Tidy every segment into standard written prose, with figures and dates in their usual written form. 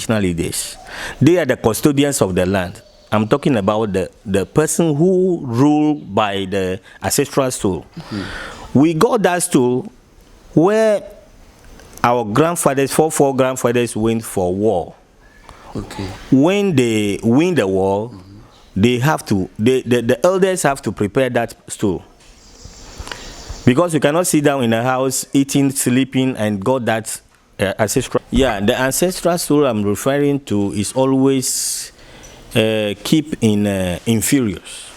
traditional leaders. They are the custodians of the land. I'm talking about the person who ruled by the ancestral stool. We got that stool where our grandfathers, four grandfathers went for war. Okay. When they win the war, they have to, the elders have to prepare that stool. Because you cannot sit down in a house eating, sleeping, and got that ancestral. Yeah, the ancestral stool I'm referring to is always keep in inferiors,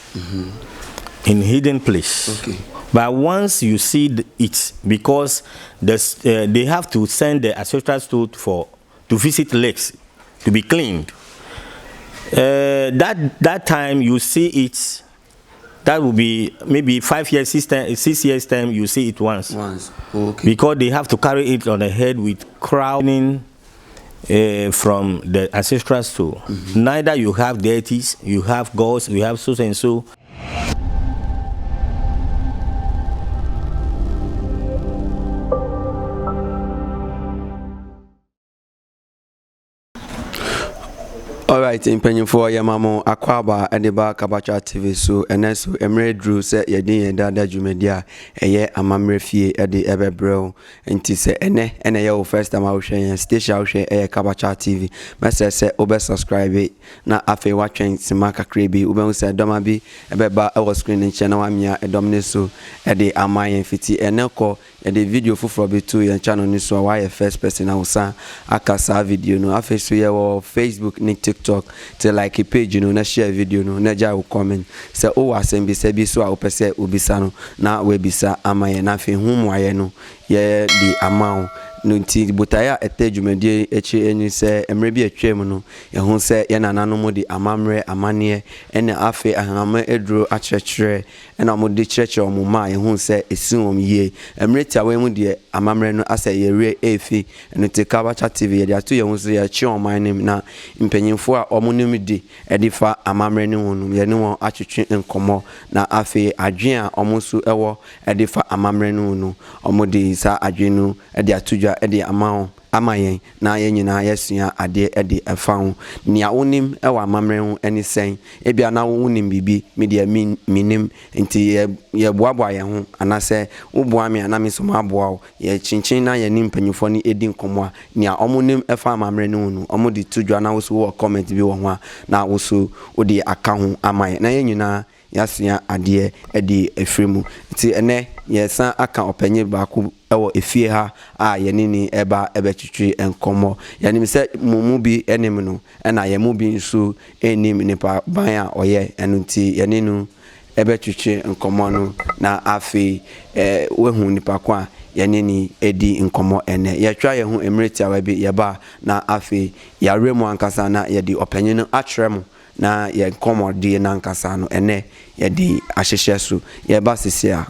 in hidden place. Okay. But once you see it, because they have to send the ancestral stool to visit lakes, to be cleaned. That time you see it, that will be maybe 5 years, 6 years time, you see it once. Okay. Because they have to carry it on the head with crowning from the ancestral stool. Neither you have deities, you have gods, you have so and so. All right, in penny for your mamo Aquaba and the back Kabacha TV so and then so Emre Drew said ye din dada Jumedia a ye amamre fee at the ever bro and to say ene and a first time out share station out share a Kabacha TV. Master said over subscribe it na afe watching Simaka Creepy Uben said Domabi a beba I was screening channel amia a dominiso at the Amayan Fiti and Nelco and the video for be two and channel news so why first person I was akasa video no afe so ye Facebook TikTok to like a page na share video no na ja comment say o asem bi say bi so a opese obisa no na we bisa amaye na fe hu mwaye no ye di amount no nti botaya etadwumade echi enyi se emre bi atwam no ye hu se ye nanano mo di amamre amane ene afe ahama edro akyerkyere ena mo di kyerkyere mo ma ye hu se esinwom yie emre tiawe mu di amamre no asa ye re efi eno te Kabacha TV ye ato ye hu se ye chi oman nim na mpanyimfo a omonim di edifa amamre ne wonu ye ne won atwetwe nkomo na afe adwen a omosu ewo edifa amamre ne wonu omodi sa adwen no edi atuja edi amayen na ye nyina yesua ade edi efa nia wonim ewa amamre ho eni sen ebia na wonim bibi media minim nti ye boaboa ye ho anase woboa me na me so maboa ye chinchin na ye nim panyifo ni edi nkomo nia omonim efa amamre ne ho omodi tudwa na wo so wo comment bi wo ho na wo so odi aka ho amayen na ye nyina yasua ade edi efremu nti ene yesa aka openye baako ewo efie ha a yenini eba ebetwitwi enkomo yanim se mumu bi enim no na ye mu bi nso enim nipa ban a oye enu nti yeninu ebetwitwi enkomo no na afi wehu nipa kwa yenini edi nkomo ene yetwa ye hu emirati awabi yeba na afi yaremu ankasa na yedi openye no atremu na ye nkomo di na ankasa no ene yedi ahyehye so yeba sisia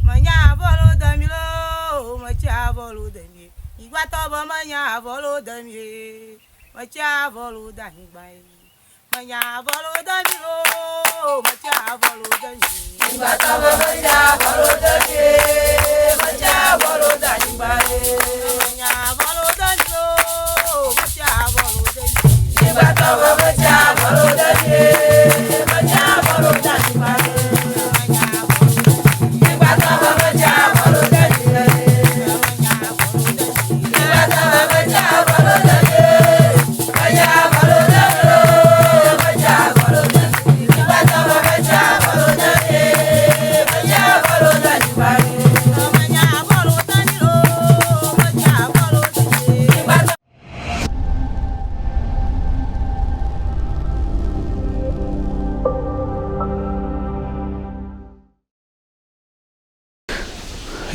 manya bolo damilo macha bolo dami igwa to bo manya bolo dami macha bolo dami bai manya bolo damilo macha bolo dami igwa to bo manya bolo dami macha bolo dami bai manya bolo damilo macha bolo dami igwa to bo macha bolo dami macha bolo dami bai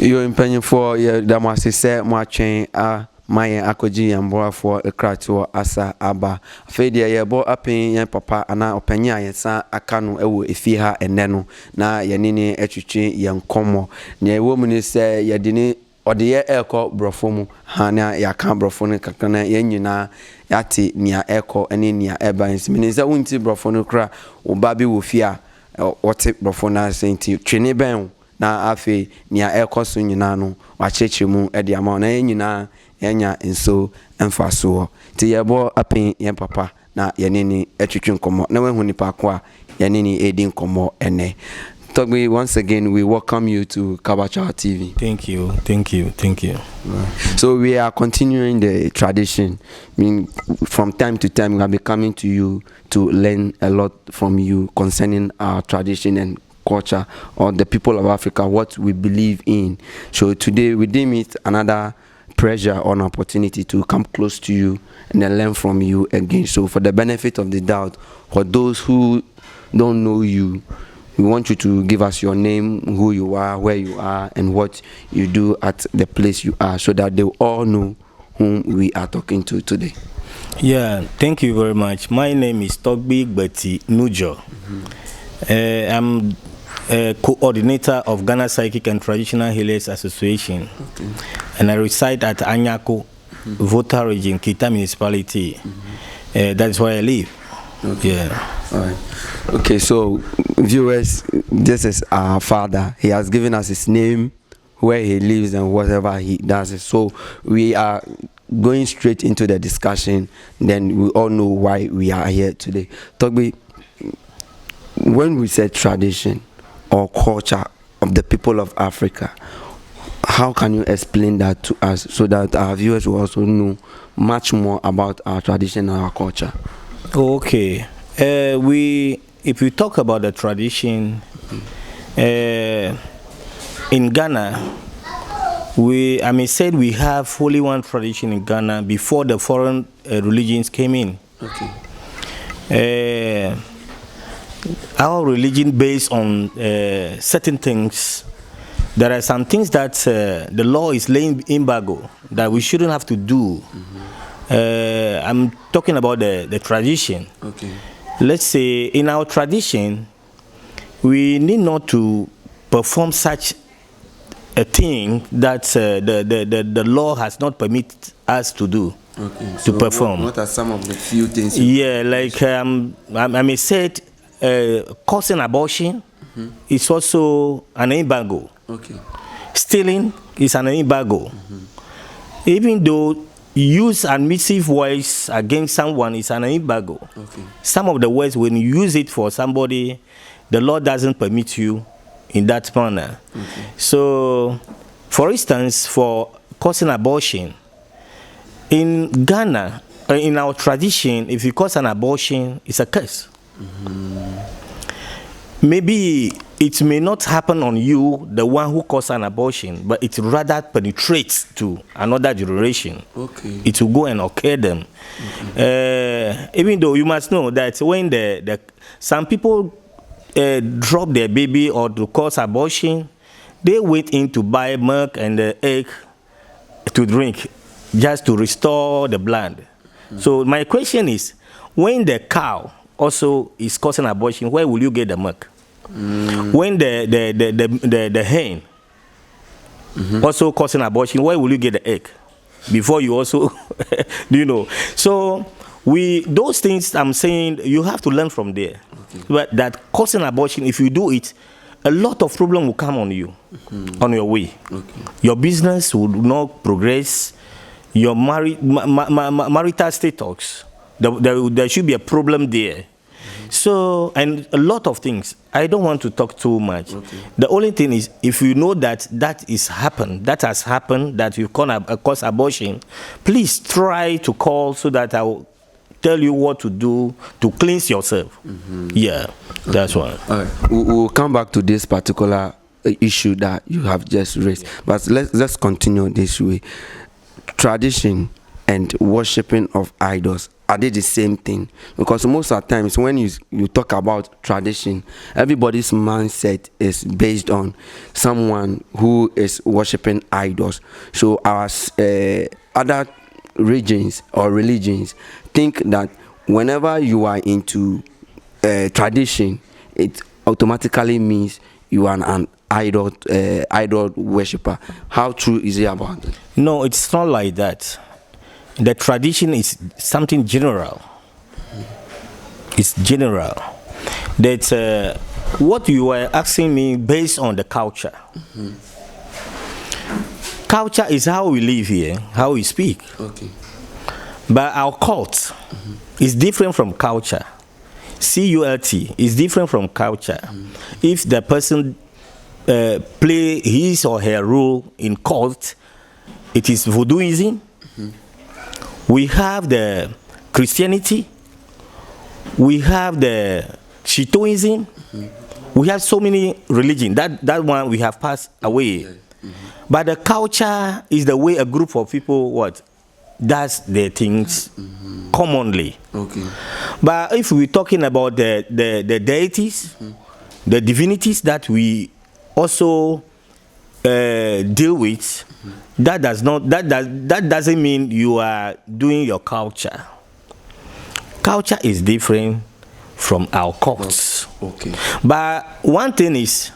yo mpanyifo ye damase se mo atwen a mayen akoji yamboafo ekrato asa aba afedi ye bo apen yen papa ana opanya yensa aka no ewo efi ha enne no na yenini etwetwe yenkomo na ewo mu ni se yedini ode ye eko brofo mu ha na yaka brofo no kakana yenyina yate nia eko ene nia eba nsimi se wonti brofo no kra wo ba bi wo fi a wote brofo na senti twene ben na afi nia ekoso nyina no wacheche mu edi ama na nyina enya enso emfaso ti yebo apen yen papa na yenini etwetwe nkomo na wehu nipa ko a yenini edi nkomo ene. Togbe, once again we welcome you to Kabacha TV. Thank you. Right. So we are continuing the tradition. I mean, from time to time we will be coming to you to learn a lot from you concerning our tradition and culture, or the people of Africa, what we believe in. So today we deem it another pressure or an opportunity to come close to you and then learn from you again. So for the benefit of the doubt, for those who don't know you, we want you to give us your name, who you are, where you are, and what you do at the place you are, so that they will all know whom we are talking to today. Yeah, thank you very much. My name is Togbi Beti Nujo. I'm a coordinator of Ghana Psychic and Traditional Healers Association, and I reside at Anyako, Volta region, Kita municipality. That is where I live. Okay. Yeah. All right. Okay, so viewers, this is our father. He has given us his name, where he lives, and whatever he does. So we are going straight into the discussion. Then we all know why we are here today. Togbi, when we say tradition or culture of the people of Africa, how can you explain that to us so that our viewers will also know much more about our tradition and our culture? Okay. If we talk about the tradition in Ghana, I may say we have only one tradition in Ghana before the foreign religions came in. Okay. Our religion based on certain things. There are some things that the law is laying embargo that we shouldn't have to do. I'm talking about the tradition. Okay. Let's say in our tradition, we need not to perform such a thing that the law has not permitted us to do. Okay. To perform. What are some of the few things? Yeah, like I may say, causing abortion is also an embargo. Okay. Stealing is an embargo. Even though use admissive words against someone is an embargo. Okay. Some of the words, when you use it for somebody, the law doesn't permit you in that manner. Okay. So, for instance, for causing abortion, in Ghana, in our tradition, if you cause an abortion, it's a curse. Maybe it may not happen on you, the one who caused an abortion, but it rather penetrates to another generation. Okay. It will go and occur them. Even though you must know that when some people drop their baby or to cause abortion, they wait in to buy milk and the egg to drink just to restore the blood. So my question is, when the cow also is causing abortion, where will you get the milk? When the hen also causing abortion, where will you get the egg? Before you also, do you know? So those things I'm saying, you have to learn from there. Okay. But that causing abortion, if you do it, a lot of problem will come on you, on your way. Okay. Your business will not progress. Your marital status, there should be a problem there. So, and a lot of things. I don't want to talk too much. Okay. The only thing is, if you know that that has happened, that you cause abortion, please try to call so that I will tell you what to do to cleanse yourself. Yeah, that's one. All right. We'll come back to this particular issue that you have just raised. But let's continue this way. Tradition and worshipping of idols, are they the same thing? Because most of the times when you talk about tradition, everybody's mindset is based on someone who is worshipping idols. So our other regions or religions think that whenever you are into tradition, it automatically means you are an idol worshipper. How true is it about that? No, it's not like that. The tradition is something general. It's general. That's what you were asking me based on the culture. Culture is how we live here, how we speak. Okay. But our cult is different from culture. CULT is different from culture. If the person play his or her role in cult, it is voodooism. We have the Christianity. We have the Shintoism. We have so many religions. That one we have passed away. But the culture is the way a group of people does their things commonly. Okay. But if we're talking about the deities, the divinities that we also deal with, that doesn't mean you are doing your culture. Culture is different from our cults. Okay. But one thing is,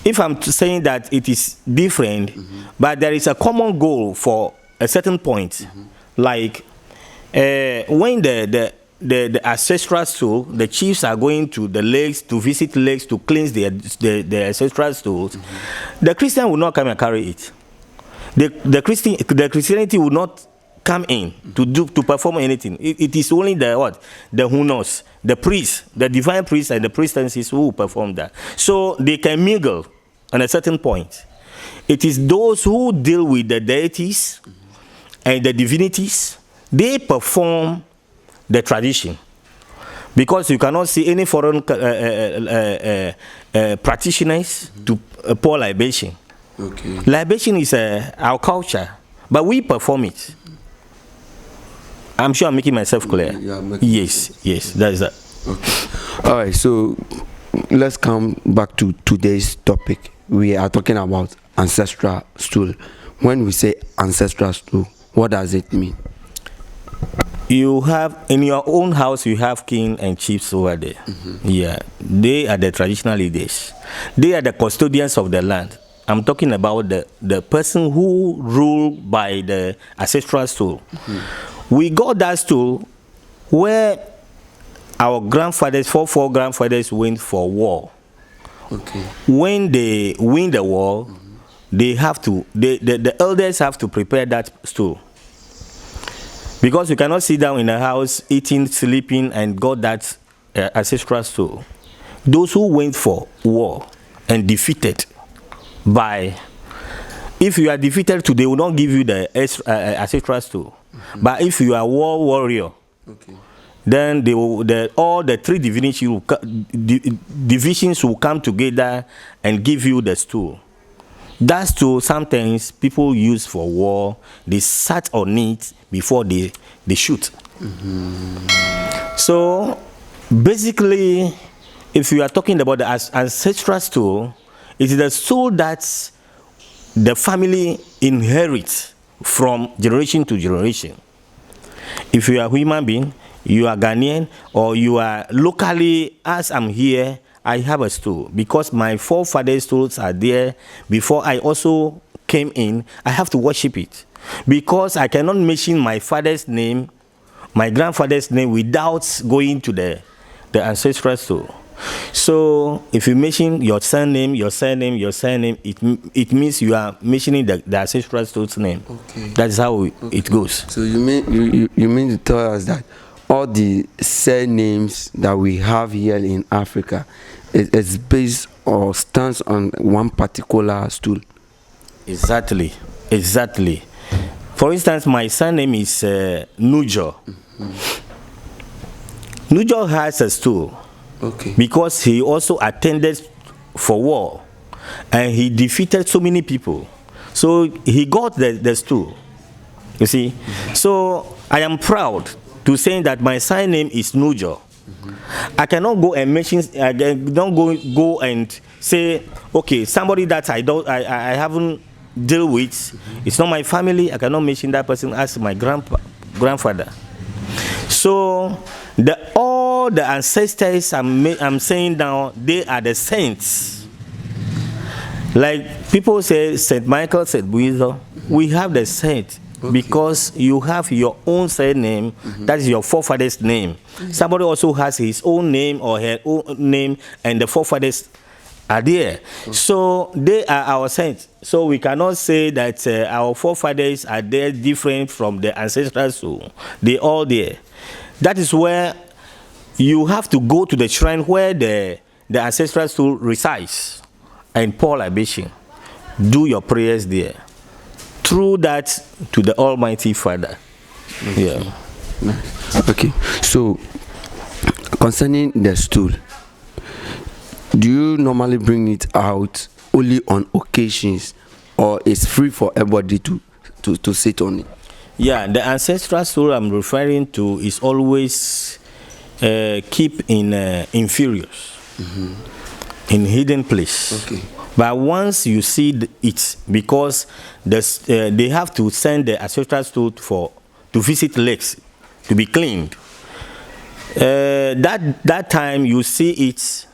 if I'm saying that it is different, but there is a common goal for a certain point, like when the ancestral stool, the chiefs are going to the lakes to visit lakes to cleanse the ancestral stools, the Christian will not come and carry it. The Christianity will not come in to perform anything. It is only the hunos, the priests, the divine priests and the priestesses who will perform that. So they can mingle on a certain point. It is those who deal with the deities and the divinities, they perform the tradition. Because you cannot see any foreign practitioners to pour libation. Okay. Libation is our culture, but we perform it. I'm sure I'm making myself clear. Yes, that is that. Okay. All right, so let's come back to today's topic. We are talking about ancestral stool. When we say ancestral stool, what does it mean? You have, in your own house, you have king and chiefs over there. Yeah, they are the traditional leaders. They are the custodians of the land. I'm talking about the person who ruled by the ancestral stool. We got that stool where our grandfathers, four grandfathers went for war. Okay. When they win the war, they have to, the elders have to prepare that stool. Because you cannot sit down in a house eating, sleeping, and got that ancestral stool. Those who went for war and defeated by, if you are defeated today, they will not give you the ancestral stool. But if you are a war warrior, then all the three divisions will come together and give you the stool. That stool sometimes people use for war. They sat on it before they shoot. So basically, if you are talking about the ancestral stool, it is the stool that the family inherits from generation to generation. If you are a human being, you are Ghanaian, or you are locally, as I'm here, I have a stool. Because my forefathers' stools are there before I also came in, I have to worship it. Because I cannot mention my father's name, my grandfather's name, without going to the ancestral stool. So if you mention your surname, it means you are mentioning the ancestral stool's name. Okay. That's how it goes. So you mean to tell us that all the surnames that we have here in Africa is based or stands on one particular stool? Exactly. For instance, my surname is Nujo. Nujo has a stool. Okay. Because he also attended for war and he defeated so many people. So he got the stool. You see? So I am proud to say that my surname is Nujo. I cannot go and mention, I don't go and say, okay, somebody that I haven't dealt with, it's not my family, I cannot mention that person as my grandfather. So all the ancestors I'm saying now, they are the saints. Like people say Saint Michael, Saint Buizo, we have the saint. Okay. Because you have your own surname, that is your forefather's name. Somebody also has his own name or her own name, and the forefathers are there. So they are our saints. So we cannot say that our forefathers are there different from the ancestral stool. They all there. That is where you have to go to the shrine where the ancestral stool resides and pour libation. Do your prayers there. Through that to the Almighty Father. Okay. Yeah. Okay. So concerning the stool, do you normally bring it out only on occasions, or it's free for everybody to sit on it? Yeah, the ancestral stool I'm referring to is always keep in inferiors, in hidden place. Okay. But once you see it, because they have to send the ancestral stool to visit lakes to be cleaned. That time you see it.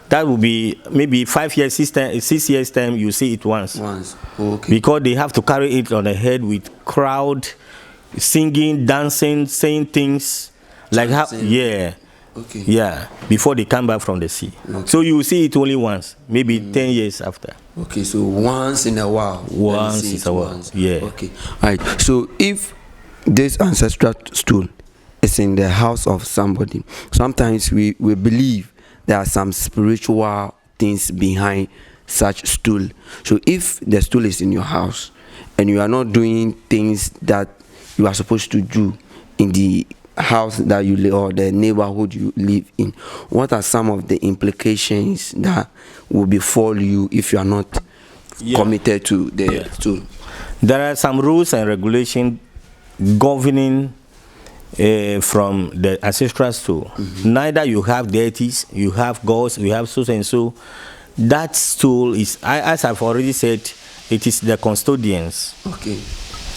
That will be maybe 5 years, 6 years time. You see it once. Okay. Because they have to carry it on the head with crowd, singing, dancing, saying things like how. Yeah. Okay. Yeah. Before they come back from the sea. Okay. So you will see it only once, maybe 10 years after. Okay. So once in a while. Once in a while. Yeah. Okay. All right. So if this ancestral stool is in the house of somebody, sometimes we believe there are some spiritual things behind such stool. So if the stool is in your house and you are not doing things that you are supposed to do in the house that you live or the neighborhood you live in, what are some of the implications that will befall you if you are not committed to the stool? There are some rules and regulations governing from the ancestral stool. Neither you have deities, you have gods, you have so and so. That stool is, as I've already said, it is the custodians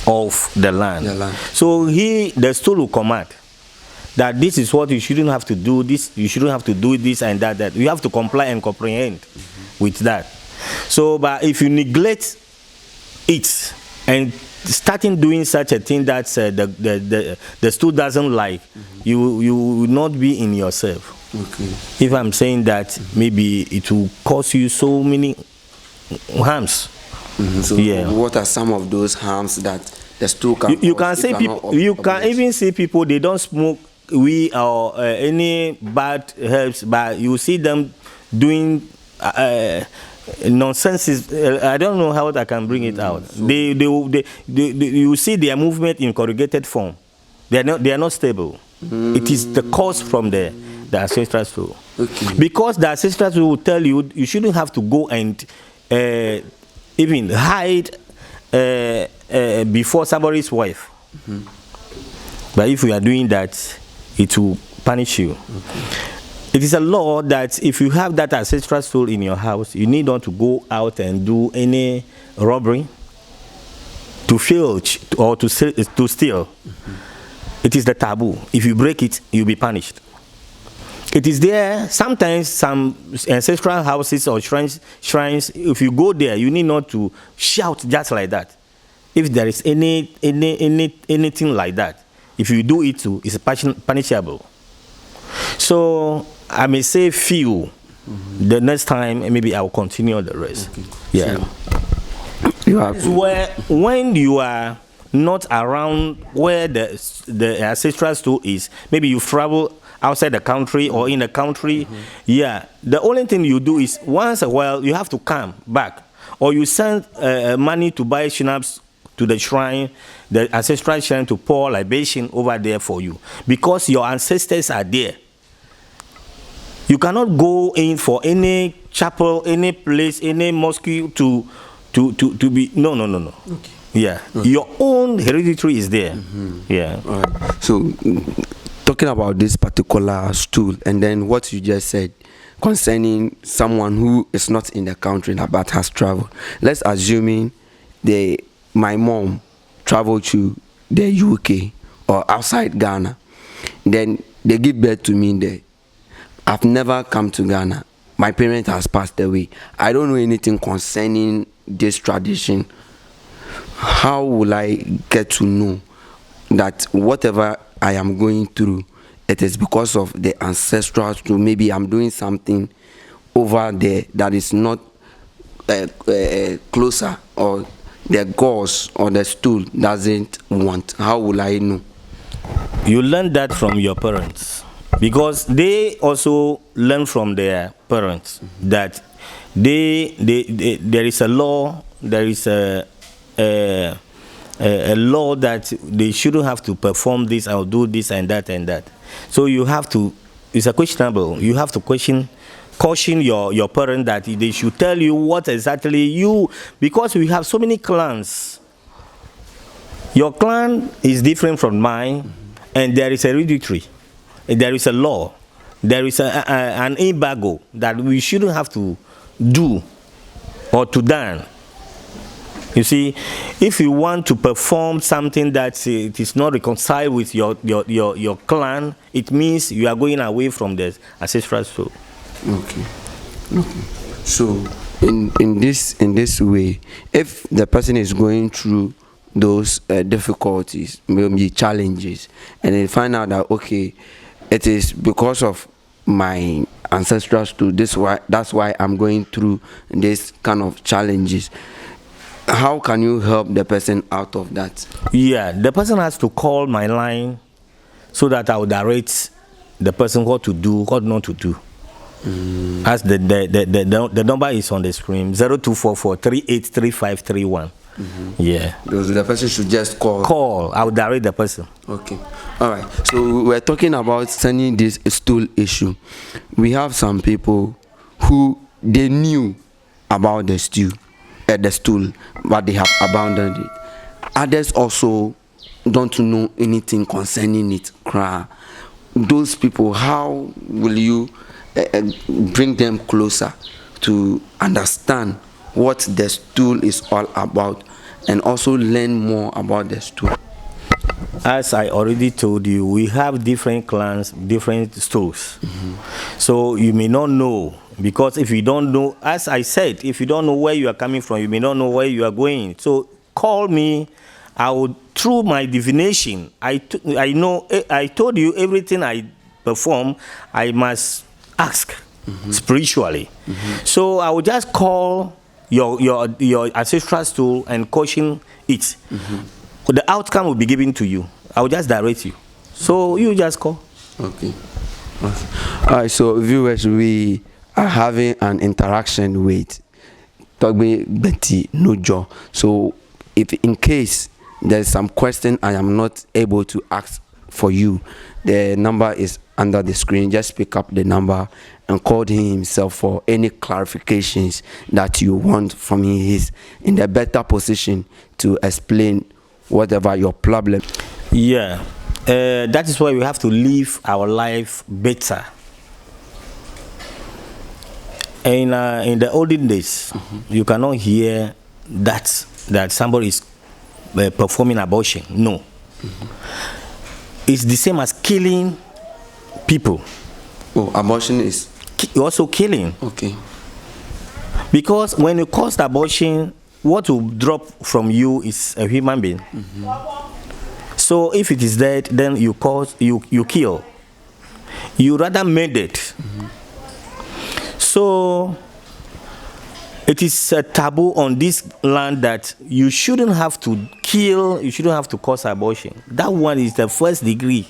of the land. So the stool will command that this is what you shouldn't have to do, this you shouldn't have to do this and that. You have to comply and comprehend with that. So, but if you neglect it and starting doing such a thing that the stool doesn't like, you will not be in yourself. Okay. If I'm saying that, maybe it will cause you so many harms. So what are some of those harms that the stool can you can say people, you can even see people, they don't smoke weed or any bad herbs, but you see them doing nonsense. I don't know how I can bring it out. So you see their movement in corrugated form. They are not stable. It is the cause from the ancestral stool. Okay. Because the ancestral stool will tell you you shouldn't have to go and even hide before somebody's wife. But if you are doing that, it will punish you. It is a law that if you have that ancestral stool in your house, you need not to go out and do any robbery, to filch or to steal. It is the taboo. If you break it, you'll be punished. It is there. Sometimes some ancestral houses or shrines, if you go there, you need not to shout just like that. If there is anything like that, if you do it too, it's punishable. So I may say few. The next time, maybe I'll continue the rest. Okay. Yeah. Where when you are not around where the ancestral stool is, maybe you travel outside the country or in the country. Yeah. The only thing you do is once a while you have to come back, or you send money to buy schnapps to the shrine, the ancestral shrine, to pour libation over there for you, because your ancestors are there. You cannot go in for any chapel, any place, any mosque to be. No. Okay. Yeah. Okay. Your own hereditary is there. Yeah. All right. So, talking about this particular stool, and then what you just said concerning someone who is not in the country but has traveled. Let's assuming my mom traveled to the UK or outside Ghana, then they give birth to me there. I've never come to Ghana. My parent has passed away. I don't know anything concerning this tradition. How will I get to know that whatever I am going through, it is because of the ancestral stool? Maybe I'm doing something over there that is not closer, or the gauze or the stool doesn't want? How will I know? You learn that from your parents, because they also learn from their parents that there is a law, there is a law that they shouldn't have to perform this or do this and that and that. So you have to, it's a questionable, you have to caution your parent that they should tell you what exactly you, because we have so many clans. Your clan is different from mine, and there is a hereditary, there is a law, there is an embargo that we shouldn't have to do or to done. You see, if you want to perform something that it is not reconciled with your clan, it means you are going away from the ancestral stool. Okay. So in this way, if the person is going through those difficulties, maybe challenges, and they find out that, okay, it is because of my ancestral stool, that's why I'm going through this kind of challenges, how can you help the person out of that? Yeah, the person has to call my line so that I will direct the person what to do, what not to do. As the number is on the screen, 0244 383531. Yeah. So the person should just call. I will direct the person. Okay. All right. So we're talking about sending this stool issue. We have some people who they knew about the stool, but they have abandoned it. Others also don't know anything concerning it. Those people, how will you bring them closer to understand what the stool is all about, and also learn more about the stool? As I already told you, we have different clans, different stools. So you may not know, because if you don't know, as I said, if you don't know where you are coming from, you may not know where you are going. So call me. I will, through my divination, I know, I told you everything I perform, I must ask spiritually. So I will just call your ancestral stool and caution it. The outcome will be given to you. I will just direct you. So you just call. Okay. All right, so viewers, we are having an interaction with Togbe Betty Nujo. So if in case there's some question I am not able to ask for you, the number is under the screen. Just pick up the number and call him himself for any clarifications that you want from him. He's in the better position to explain whatever your problem. Yeah, that is why we have to live our life better. In the olden days, you cannot hear that somebody is performing abortion. No. It's the same as killing people. Oh, abortion is also killing. Okay. Because when you cause abortion, what will drop from you is a human being. So if it is dead, then you kill. You rather made it. So it is a taboo on this land that you shouldn't have to kill, you shouldn't have to cause abortion. That one is the first degree.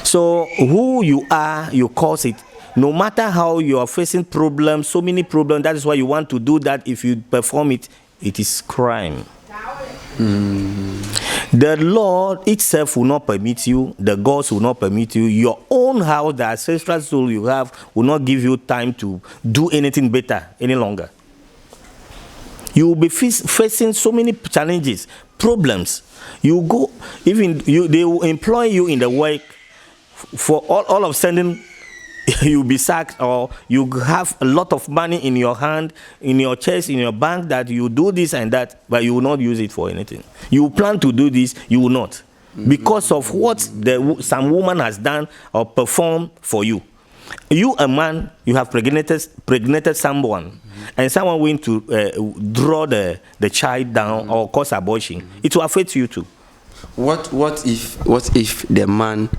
So who you are, you cause it. No matter how you are facing problems, so many problems, that is why you want to do that. If you perform it, it is crime. The law itself will not permit you, the gods will not permit you, your own house, the ancestral soul you have, will not give you time to do anything better any longer. You will be facing so many challenges, problems. You go, even they will employ you in the work, for all of a sudden you'll be sacked, or you have a lot of money in your hand, in your chest, in your bank, that you do this and that, but you will not use it for anything. You plan to do this, you will not, because of what some woman has done or performed for you. You, a man, you have pregnated someone, and someone went to draw the child down or cause abortion. It will affect you too. What if the man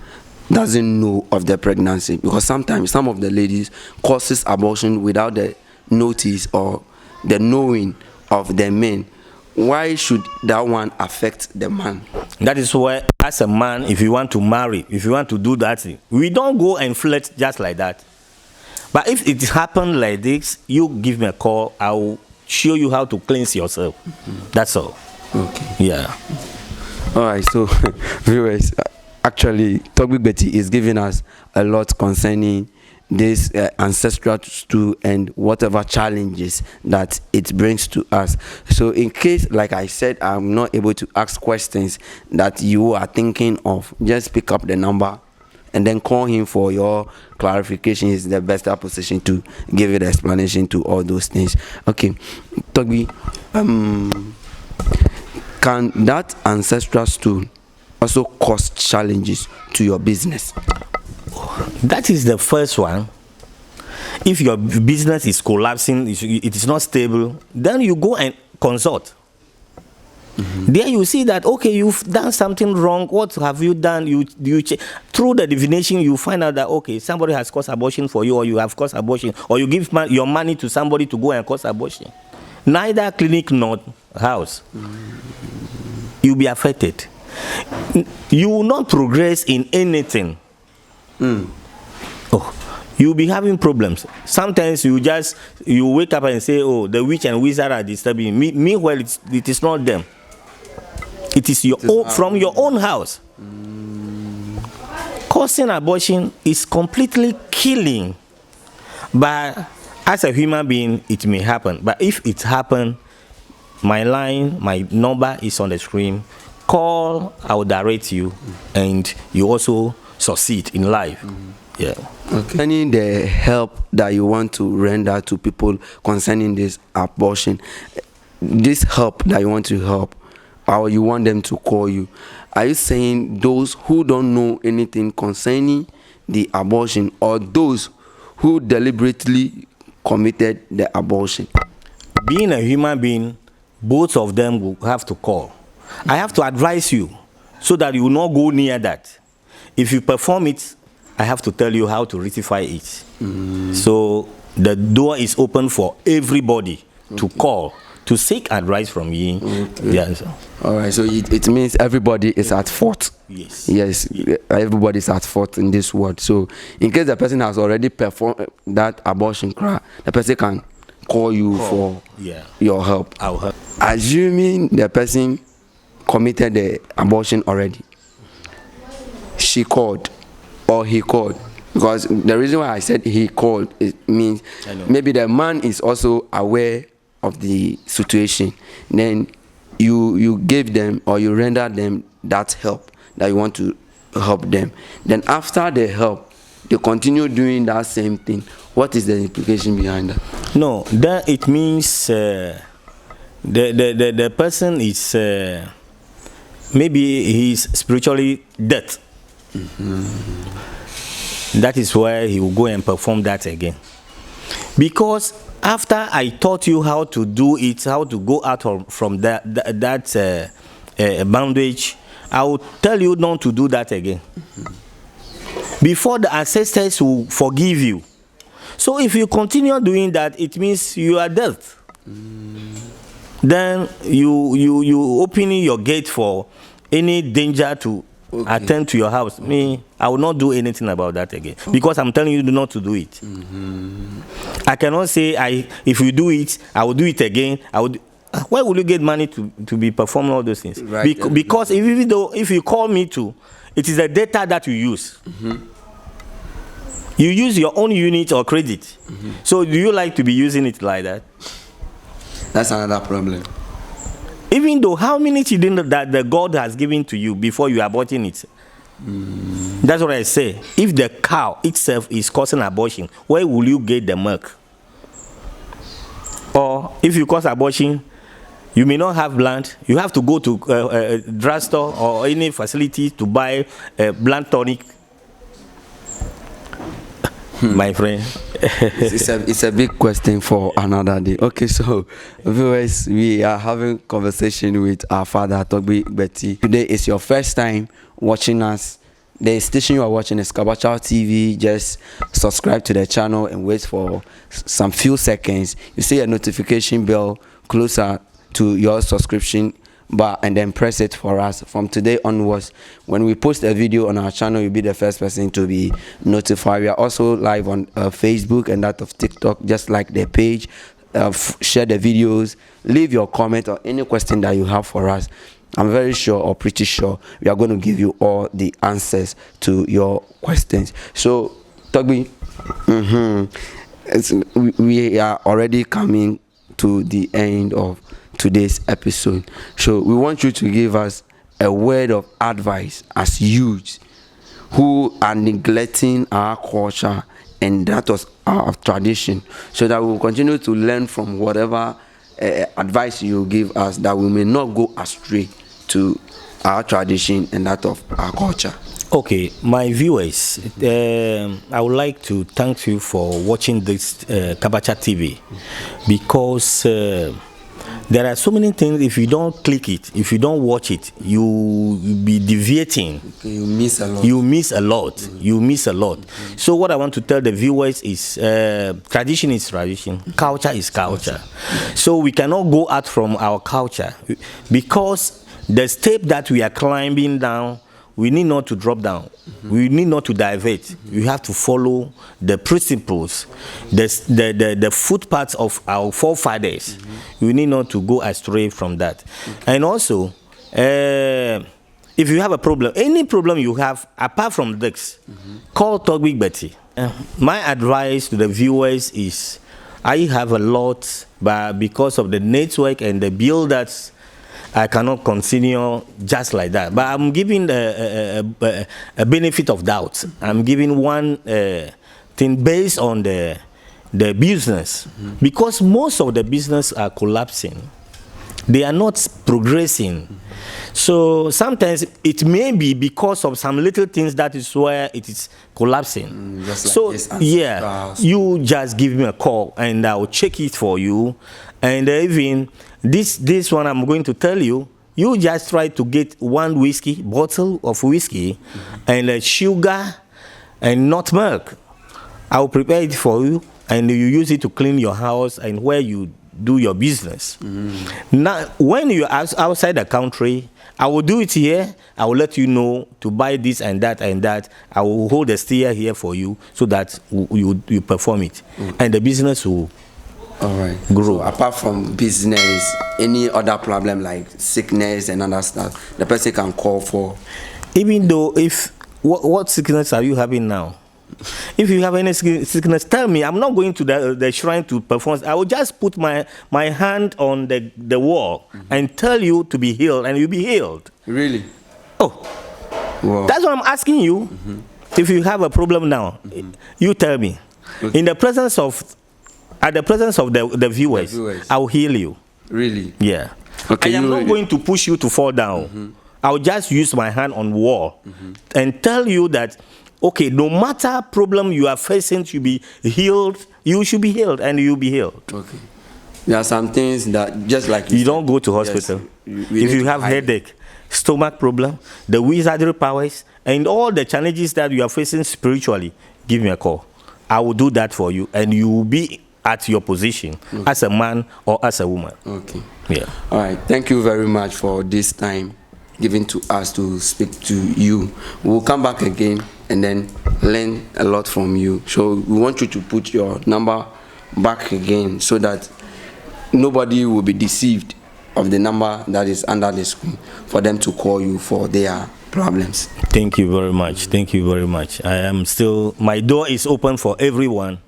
doesn't know of the pregnancy? Because sometimes some of the ladies causes abortion without the notice or the knowing of the men. Why should that one affect the man? That is why, as a man, if you want to marry, if you want to do that thing, we don't go and flirt just like that. But if it happens like this, you give me a call. I will show you how to cleanse yourself. That's all. Okay. Yeah. All right. So, viewers, actually, Toby Betty is giving us a lot concerning this ancestral stool and whatever challenges that it brings to us. So in case, like I said, I'm not able to ask questions that you are thinking of, just pick up the number and then call him for your clarification. Is the best position to give you the explanation to all those things. Okay, Toby, can that ancestral stool also cause challenges to your business? That is the first one. If your business is collapsing, it is not stable, then you go and consult. There you see that, okay, you've done something wrong. What have you done? Through the divination, you find out that, okay, somebody has caused abortion for you, or you have caused abortion, or you give your money to somebody to go and cause abortion. Neither clinic nor house. You'll be affected. You will not progress in anything. You'll be having problems. Sometimes you wake up and say, oh, the witch and wizard are disturbing me. Meanwhile, it is not them. It is from your own house. Causing abortion is completely killing. But as a human being, it may happen. But if it happens, my number is on the screen. Call, I will direct you, and you also succeed in life. Yeah. Okay. Any the help that you want to render to people concerning this abortion, this help that you want to help, or you want them to call you, are you saying those who don't know anything concerning the abortion, or those who deliberately committed the abortion? Being a human being, both of them will have to call. I have to advise you so that you will not go near that. If you perform it, I have to tell you how to rectify it. So the door is open for everybody to call, to seek advice from you. Yes. All right, so it means everybody is at fault. Yes. Yes, everybody is at fault in this world. So in case the person has already performed that abortion crime, the person can call you for your help. I'll help. Assuming the person committed the abortion already, she called or he called, because the reason why I said he called, it means maybe the man is also aware of the situation. Then you give them, or you render them that help that you want to help them. Then after the help, they continue doing that same thing. What is the implication behind that? No, that it means the person is maybe he's spiritually dead. That is why he will go and perform that again. Because after I taught you how to do it, how to go out from that bondage, I will tell you not to do that again. Before the ancestors will forgive you. So if you continue doing that, it means you are dead. Then you opening your gate for any danger to attend to your house. Me, I will not do anything about that again, because I'm telling you not to do it. I cannot say if you do it, I will do it again. Where will you get money to be performing all those things? Right. Because even though if you call me to, it is the data that you use. You use your own unit or credit. So do you like to be using it like that? That's another problem. Even though how many children that the God has given to you before you are aborting it? That's what I say. If the cow itself is causing abortion, where will you get the milk? Or if you cause abortion, you may not have land. You have to go to a drugstore or any facility to buy a blood tonic. My friend. It's a big question for another day. Okay, so viewers, we are having conversation with our father, Toby Betty. Today is your first time watching us The station you are watching is Kabacha TV. Just subscribe to the channel and wait for some few seconds. You see a notification bell closer to your subscription bar, and then press it for us. From today onwards, when we post a video on our channel, you'll be the first person to be notified. We are also live on Facebook and that of TikTok. Just like the page, share the videos, leave your comment or any question that you have for us. I'm very sure, or pretty sure, we are going to give you all the answers to your questions. So, Togbi, we are already coming to the end of today's episode. So, we want you to give us a word of advice as youths who are neglecting our culture and that was our tradition, so that we will continue to learn from whatever advice you give us, that we may not go astray to our tradition and that of our culture. Okay, my viewers, I would like to thank you for watching this Kabacha TV, because there are so many things. If you don't click it, if you don't watch it, you be deviating. Okay, you miss a lot. You miss a lot. You miss a lot. So what I want to tell the viewers is, tradition is tradition, culture is culture. So we cannot go out from our culture, because the step that we are climbing down, we need not to drop down. We need not to divert. We have to follow the principles, the footpaths of our forefathers. We need not to go astray from that. And also, if you have a problem, any problem you have, apart from this, call Togbi Betty. My advice to the viewers is, I have a lot, but because of the network and the builders, I cannot continue just like that. But I'm giving a benefit of doubt. I'm giving one thing based on the business. Because most of the business are collapsing. They are not progressing. So sometimes it may be because of some little things, that is where it is collapsing. So yeah, you just give me a call and I will check it for you. And even this one I'm going to tell you, you just try to get one bottle of whiskey, and sugar and not milk. I will prepare it for you, and you use it to clean your house and where you do your business. Now, when you're outside the country, I will do it here. I will let you know to buy this and that and that. I will hold the steer here for you so that you perform it, and the business will grow. So apart from business, any other problem like sickness and other stuff, the person can call for. Even though, if what sickness are you having now? If you have any sickness, tell me. I'm not going to the shrine to perform. I will just put my hand on the wall and tell you to be healed, and you'll be healed. Really? Oh, wow. That's what I'm asking you. If you have a problem now, you tell me. Okay. At the presence of the viewers, I will heal you. Really? Yeah. Okay, I am not going to push you to fall down. I will just use my hand on the wall and tell you that, okay, no matter problem you are facing to be healed, you should be healed, and you'll be healed. Okay. There are some things that, just like you don't go to hospital. Yes, if you have headache, stomach problem, the wizardry powers, and all the challenges that you are facing spiritually, give me a call. I will do that for you, and you will be at your position as a man or as a woman. Okay. Yeah. All right. Thank you very much for this time given to us to speak to you. We'll come back again and then learn a lot from you. So we want you to put your number back again so that nobody will be deceived of the number that is under the screen for them to call you for their problems. Thank you very much. Thank you very much. I am still, my door is open for everyone.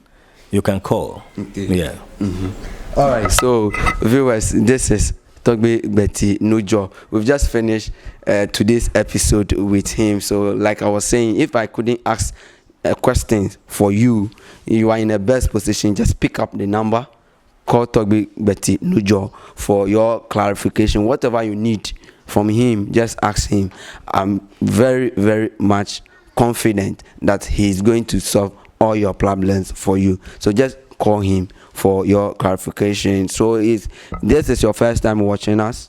You can call. Okay. Yeah. All right. So viewers, this is Togbi Betty Nujo. We've just finished today's episode with him. So like I was saying, if I couldn't ask a question for you, you are in the best position. Just pick up the number, call Togbi Betty Nujo for your clarification. Whatever you need from him, just ask him. I'm very, very much confident that he's going to solve all your problems for you. So just call him for your clarification. So if this is your first time watching us,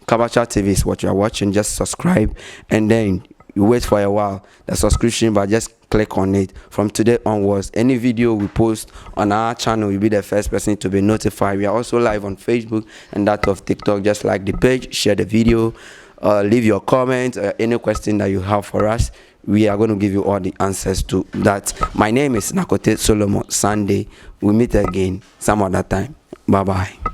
Kabacha TV is what you are watching, just subscribe and then You wait for a while, the subscription, but just click on it. From today onwards, any video we post on our channel, you'll be the first person to be notified. We are also live on Facebook and that of TikTok. Just like the page, share the video, leave your comments, any question that you have for us. We are going to give you all the answers to that. My name is Nakote Solomon Sunday. We meet again some other time. Bye bye.